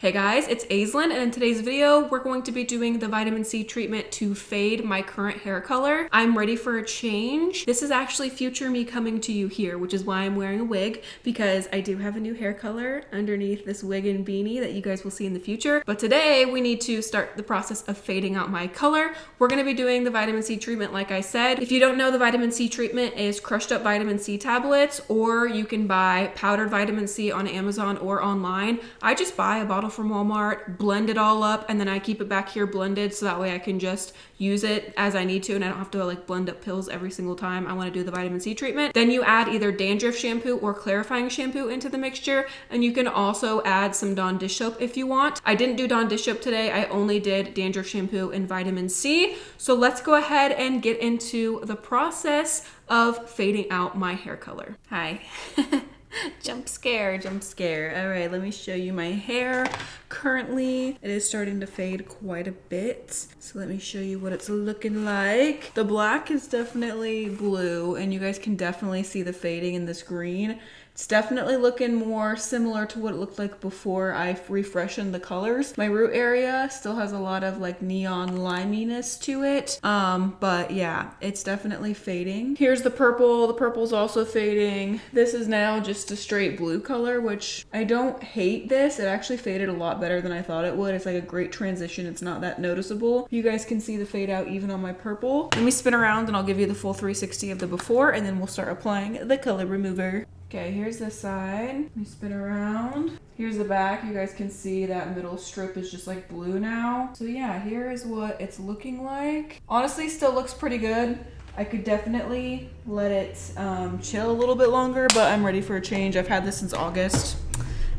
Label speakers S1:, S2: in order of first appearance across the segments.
S1: Hey guys, it's Aislinn, and in today's video, we're going to be doing the vitamin C treatment to fade my current hair color. I'm ready for a change. This is actually future me coming to you here, which is why I'm wearing a wig, because I do have a new hair color underneath this wig and beanie that you guys will see in the future. But today, we need to start the process of fading out my color. We're gonna be doing the vitamin C treatment like I said. If you don't know, the vitamin C treatment is crushed up vitamin C tablets, or you can buy powdered vitamin C on Amazon or online. I just buy a bottle from Walmart, blend it all up, and then I keep it back here blended so that way I can just use it as I need to and I don't have to like blend up pills every single time I want to do the vitamin C treatment. Then you add either dandruff shampoo or clarifying shampoo into the mixture, and you can also add some Dawn dish soap if you want. I didn't do Dawn dish soap today. I only did dandruff shampoo and vitamin C. So let's go ahead and get into the process of fading out my hair color. Hi. Jump scare. All right, let me show you my hair. Currently, it is starting to fade quite a bit. So let me show you what it's looking like. The black is definitely blue, and you guys can definitely see the fading in this green. It's definitely looking more similar to what it looked like before I refreshened the colors. My root area still has a lot of like neon liminess to it. But yeah, it's definitely fading. Here's the purple. The purple's also fading. This is now just a straight blue color, which I don't hate this. It actually faded a lot better than I thought it would. It's like a great transition. It's not that noticeable. You guys can see the fade out even on my purple. Let me spin around and I'll give you the full 360 of the before, and then we'll start applying the color remover. Okay, here's this side. Let me spin around. Here's the back. You guys can see that middle strip is just like blue now. So yeah, here is what it's looking like. Honestly, still looks pretty good. I could definitely let it chill a little bit longer, but I'm ready for a change. I've had this since August,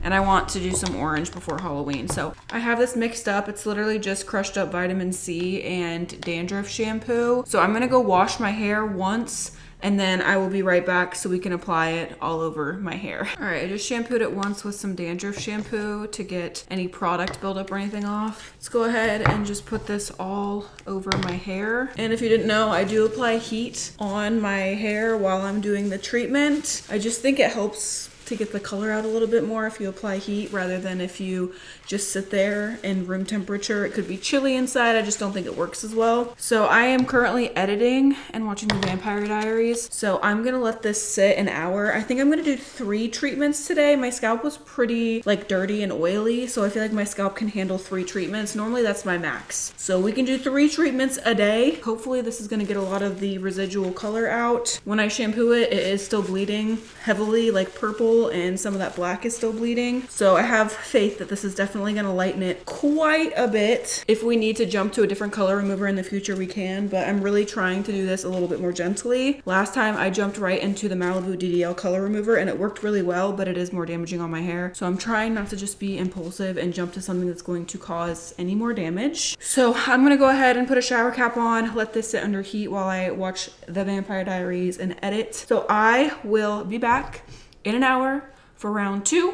S1: and I want to do some orange before Halloween. So I have this mixed up. It's literally just crushed up vitamin C and dandruff shampoo. So I'm gonna go wash my hair once, and then I will be right back so we can apply it all over my hair. All right, I just shampooed it once with some dandruff shampoo to get any product buildup or anything off. Let's go ahead and just put this all over my hair. And if you didn't know, I do apply heat on my hair while I'm doing the treatment. I just think it helps to get the color out a little bit more if you apply heat rather than if you just sit there in room temperature. It could be chilly inside. I just don't think it works as well. So I am currently editing and watching the Vampire Diaries. So I'm gonna let this sit an hour. I think I'm gonna do 3 treatments today. My scalp was pretty like dirty and oily, so I feel like my scalp can handle 3 treatments. Normally that's my max. So we can do 3 treatments a day. Hopefully this is gonna get a lot of the residual color out. When I shampoo it, it is still bleeding heavily, like purple, and some of that black is still bleeding. So I have faith that this is definitely gonna lighten it quite a bit. If we need to jump to a different color remover in the future, we can, but I'm really trying to do this a little bit more gently. Last time I jumped right into the Malibu DDL color remover and it worked really well, but it is more damaging on my hair. So I'm trying not to just be impulsive and jump to something that's going to cause any more damage. So I'm gonna go ahead and put a shower cap on, let this sit under heat while I watch the Vampire Diaries and edit. So I will be back in an hour for round 2,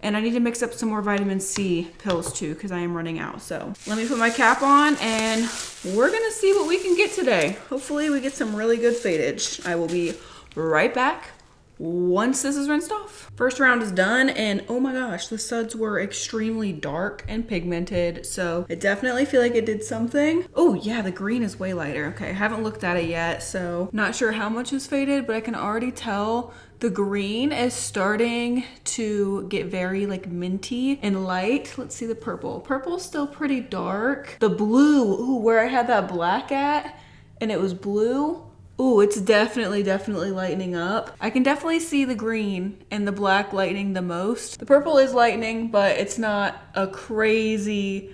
S1: and I need to mix up some more vitamin C pills too because I am running out. So let me put my cap on and we're gonna see what we can get today. Hopefully we get some really good fadage. I will be right back once this is rinsed off. First round is done, and oh my gosh, the suds were extremely dark and pigmented, so I definitely feel like it did something. Oh yeah, the green is way lighter. Okay, I haven't looked at it yet, so not sure how much is faded, but I can already tell the green is starting to get very like minty and light. Let's see the purple. Purple's still pretty dark. The blue, ooh, where I had that black at and it was blue, ooh, it's definitely lightening up. I can definitely see the green and the black lightening the most. The purple is lightening, but it's not a crazy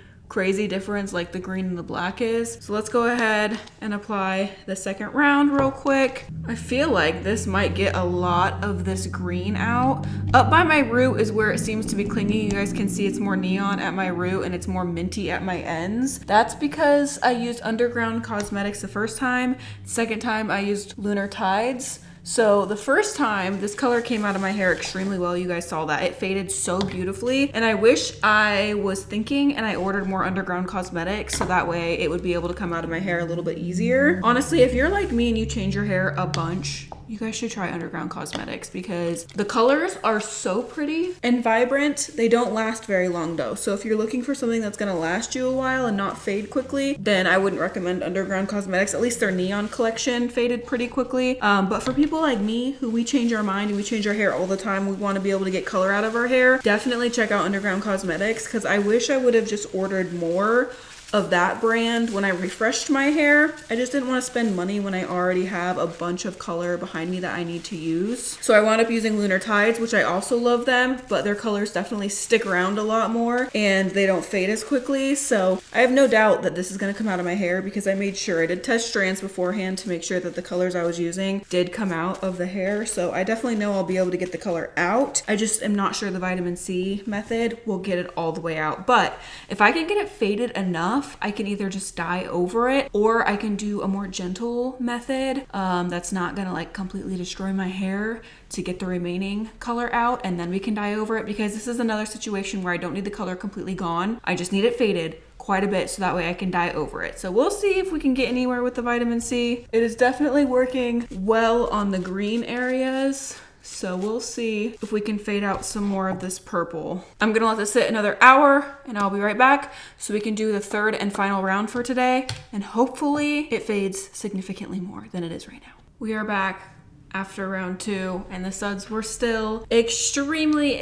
S1: difference like the green and the black is. So let's go ahead and apply the second round real quick. I feel like this might get a lot of this green out. Up by my root is where it seems to be clinging. You guys can see it's more neon at my root and it's more minty at my ends. That's because I used Underground Cosmetics the first time. Second time I used Lunar Tides. So the first time, this color came out of my hair extremely well. You guys saw that. It faded so beautifully. And I wish I was thinking and I ordered more Underground Cosmetics so that way it would be able to come out of my hair a little bit easier. Honestly, if you're like me and you change your hair a bunch, you guys should try Underground Cosmetics because the colors are so pretty and vibrant. They don't last very long though. So if you're looking for something that's gonna last you a while and not fade quickly, then I wouldn't recommend Underground Cosmetics. At least their neon collection faded pretty quickly. But for people like me who we change our mind and we change our hair all the time, we want to be able to get color out of our hair, definitely check out Underground Cosmetics because I wish I would have just ordered more of that brand when I refreshed my hair. I just didn't want to spend money when I already have a bunch of color behind me that I need to use. So I wound up using Lunar Tides, which I also love them, but their colors definitely stick around a lot more and they don't fade as quickly. So I have no doubt that this is going to come out of my hair because I made sure I did test strands beforehand to make sure that the colors I was using did come out of the hair. So I definitely know I'll be able to get the color out. I just am not sure the vitamin C method will get it all the way out. But if I can get it faded enough, I can either just dye over it or I can do a more gentle method that's not gonna like completely destroy my hair to get the remaining color out, and then we can dye over it because this is another situation where I don't need the color completely gone. I just need it faded quite a bit so that way I can dye over it. So we'll see if we can get anywhere with the vitamin C. It is definitely working well on the green areas. So we'll see if we can fade out some more of this purple. I'm gonna let this sit another hour and I'll be right back so we can do the third and final round for today. And hopefully it fades significantly more than it is right now. We are back after round 2 and the suds were still extremely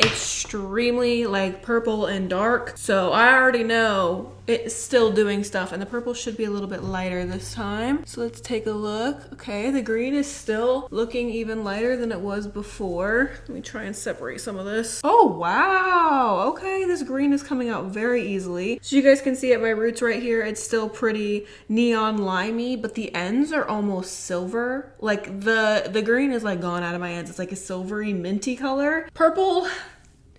S1: like purple and dark. So I already know it's still doing stuff and the purple should be a little bit lighter this time. So let's take a look. Okay, the green is still looking even lighter than it was before. Let me try and separate some of this. Oh, wow. Okay, this green is coming out very easily. So you guys can see at my roots right here, it's still pretty neon limey, but the ends are almost silver. Like the green is like gone out of my ends. It's like a silvery minty color. Purple,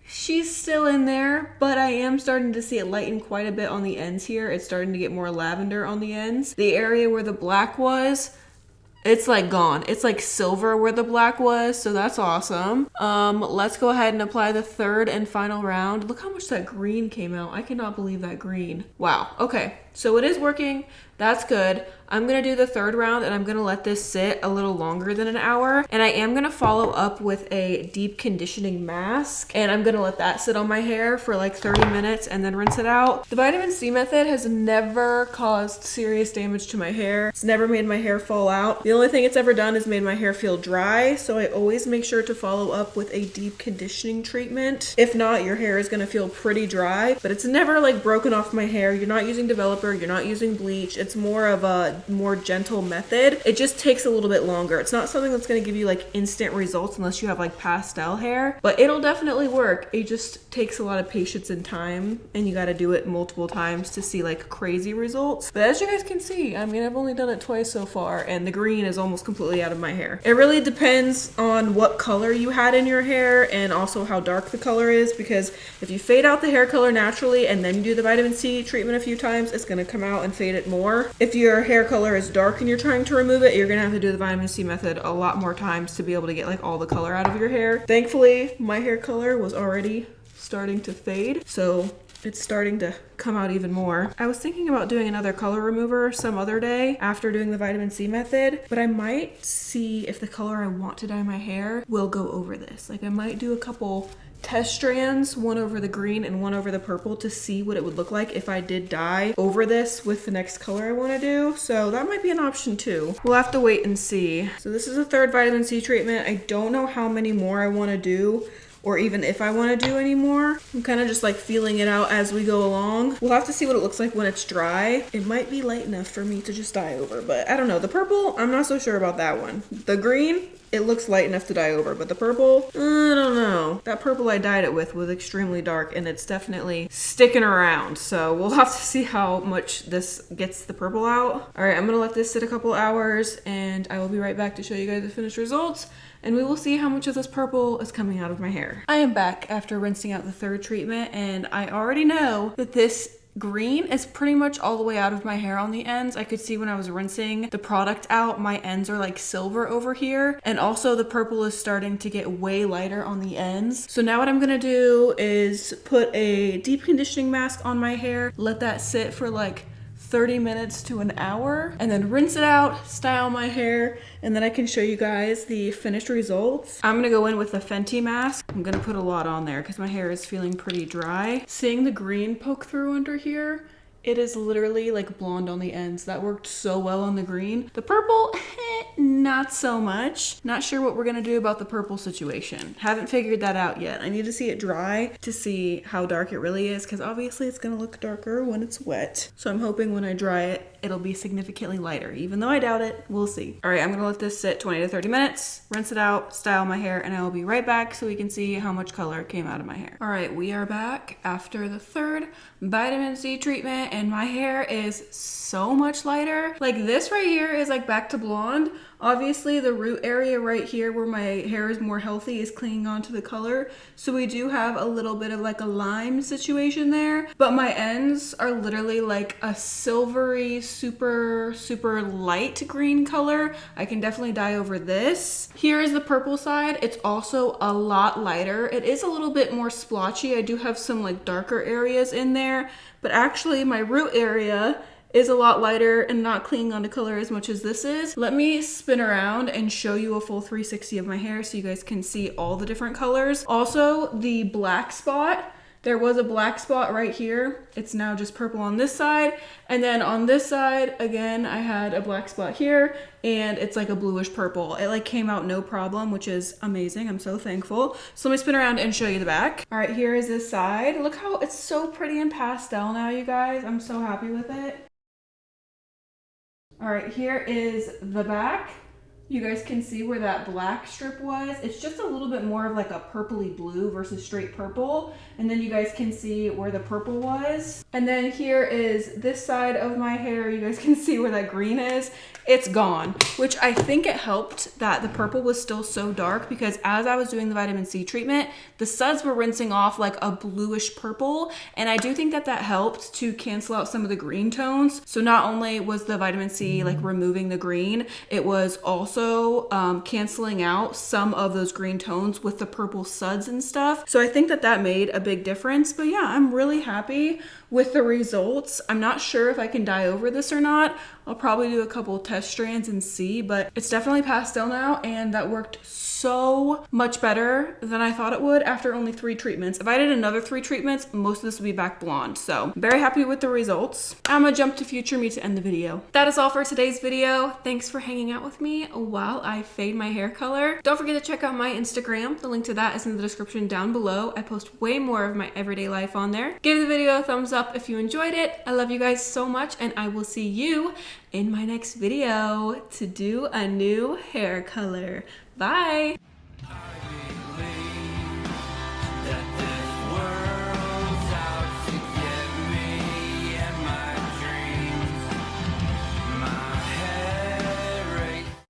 S1: she's still in there, but I am starting to see it lighten quite a bit on the ends here. It's starting to get more lavender on the ends. The area where the black was, it's like gone. It's like silver where the black was, so that's awesome. Let's go ahead and apply the third and final round. Look how much that green came out. I cannot believe that green. Wow, okay. So it is working. That's good. I'm gonna do the third round and I'm gonna let this sit a little longer than an hour. And I am gonna follow up with a deep conditioning mask and I'm gonna let that sit on my hair for like 30 minutes and then rinse it out. The vitamin C method has never caused serious damage to my hair. It's never made my hair fall out. The only thing it's ever done is made my hair feel dry. So I always make sure to follow up with a deep conditioning treatment. If not, your hair is gonna feel pretty dry, but it's never like broken off my hair. You're not using developer, you're not using bleach. It's more of a more gentle method. It just takes a little bit longer. It's not something that's going to give you like instant results unless you have like pastel hair, but it'll definitely work. It just takes a lot of patience and time and you got to do it multiple times to see like crazy results. But as you guys can see, I mean, I've only done it twice so far and the green is almost completely out of my hair. It really depends on what color you had in your hair and also how dark the color is, because if you fade out the hair color naturally and then you do the vitamin C treatment a few times, it's going to come out and fade it more. If your hair color is dark and you're trying to remove it, you're gonna have to do the vitamin C method a lot more times to be able to get like all the color out of your hair. Thankfully, my hair color was already starting to fade, so it's starting to come out even more. I was thinking about doing another color remover some other day after doing the vitamin C method, but I might see if the color I want to dye my hair will go over this. Like I might do a couple test strands, one over the green and one over the purple, to see what it would look like if I did dye over this with the next color I want to do. So that might be an option too. We'll have to wait and see. So this is a third vitamin C treatment. I don't know how many more I want to do, or even if I want to do any more. I'm kind of just like feeling it out as we go along. We'll have to see what it looks like when it's dry. It might be light enough for me to just dye over, but I don't know. The purple, I'm not so sure about that one. The green, it looks light enough to dye over, but the purple, I don't know. That purple I dyed it with was extremely dark and it's definitely sticking around. So we'll have to see how much this gets the purple out. All right, I'm gonna let this sit a couple hours and I will be right back to show you guys the finished results. And we will see how much of this purple is coming out of my hair. I am back after rinsing out the third treatment and I already know that this green is pretty much all the way out of my hair on the ends. I could see when I was rinsing the product out, my ends are like silver over here. And also the purple is starting to get way lighter on the ends. So now what I'm gonna do is put a deep conditioning mask on my hair, let that sit for like 30 minutes to an hour, and then rinse it out, style my hair, and then I can show you guys the finished results. I'm gonna go in with the Fenty mask. I'm gonna put a lot on there because my hair is feeling pretty dry. Seeing the green poke through under here, it is literally like blonde on the ends. That worked so well on the green. The purple, not so much. Not sure what we're gonna do about the purple situation. Haven't figured that out yet. I need to see it dry to see how dark it really is, because obviously it's gonna look darker when it's wet. So I'm hoping when I dry it, it'll be significantly lighter. Even though I doubt it, we'll see. All right, I'm gonna let this sit 20 to 30 minutes, rinse it out, style my hair, and I will be right back so we can see how much color came out of my hair. All right, we are back after the third vitamin C treatment, and my hair is so much lighter. Like this right here is like back to blonde. Obviously the root area right here where my hair is more healthy is clinging onto the color. So we do have a little bit of like a lime situation there, but my ends are literally like a silvery, super light green color. I can definitely dye over this. Here is the purple side. It's also a lot lighter. It is a little bit more splotchy. I do have some like darker areas in there, but actually my root area is a lot lighter and not clinging onto color as much as this is. Let me spin around and show you a full 360 of my hair so you guys can see all the different colors. Also, the black spot, there was a black spot right here. It's now just purple on this side. And then on this side, again, I had a black spot here and it's like a bluish purple. It like came out no problem, which is amazing. I'm so thankful. So let me spin around and show you the back. All right, here is this side. Look how it's so pretty and pastel now, you guys. I'm so happy with it. All right, here is the back. You guys can see where that black strip was. It's just a little bit more of like a purpley blue versus straight purple. And then you guys can see where the purple was. And then here is this side of my hair. You guys can see where that green is. It's gone, which I think it helped that the purple was still so dark, because as I was doing the vitamin C treatment, the suds were rinsing off like a bluish purple. And I do think that that helped to cancel out some of the green tones. So not only was the vitamin C like removing the green, it was also canceling out some of those green tones with the purple suds and stuff. So I think that that made a big difference. But yeah, I'm really happy with the results. I'm not sure if I can dye over this or not. I'll probably do a couple test strands and see, but it's definitely pastel now, and that worked so much better than I thought it would after only 3 treatments. If I did another 3 treatments, most of this would be back blonde. So very happy with the results. I'm gonna jump to future me to end the video. That is all for today's video. Thanks for hanging out with me while I fade my hair color. Don't forget to check out my Instagram. The link to that is in the description down below. I post way more of my everyday life on there. Give the video a thumbs up if you enjoyed it. I love you guys so much, and I will see you in my next video to do a new hair color. Bye!